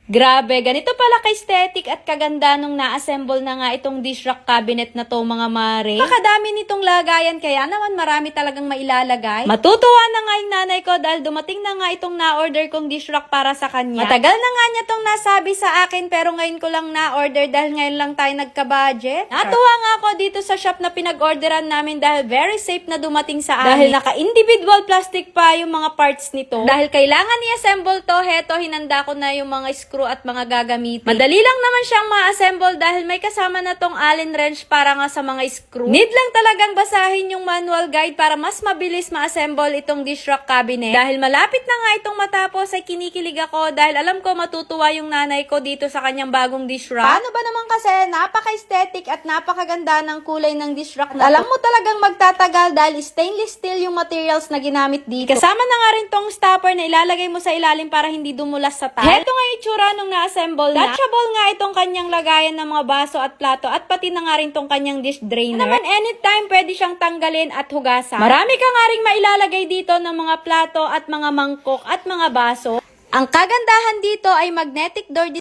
Grabe, ganito pala ka-aesthetic at kaganda nung na-assemble na nga itong dish rack cabinet na to mga mare. Pakadami nitong lagayan kaya naman marami talagang mailalagay. Matutuwa na nga yung nanay ko dahil dumating na nga itong na-order kong dish rack para sa kanya. Matagal na nga niya tong nasabi sa akin pero ngayon ko lang na-order dahil ngayon lang tayo nagka-budget. Natuwa nga ako dito sa shop na pinag-orderan namin dahil very safe na dumating sa amin. Dahil naka-individual plastic pa yung mga parts nito. Dahil kailangan i-assemble to, heto hinanda ko na yung mga screw at mga gagamitin. Madali lang naman siyang ma-assemble dahil may kasama na tong Allen wrench para nga sa mga screw. Need lang talagang basahin yung manual guide para mas mabilis ma-assemble itong dish rack cabinet. Dahil malapit na nga itong matapos ay kinikilig ako dahil alam ko matutuwa yung nanay ko dito sa kanyang bagong dish rack. Paano ba naman kasi napaka-aesthetic at napakaganda ng kulay ng dish rack na alam mo talagang magtatagal dahil stainless steel yung materials na ginamit dito. Kasama na nga rin tong stopper na ilalagay mo sa ilalim para hindi dumulas sa tile. Heto nga yung itsura nung na-assemble na. Detachable nga itong kanyang lagayan ng mga baso at plato at pati na nga rin itong kanyang dish drainer. Naman anytime pwede siyang tanggalin at hugasan. Marami ka nga rin mailalagay dito ng mga plato at mga mangkok at mga baso. Ang kagandahan dito ay magnetic door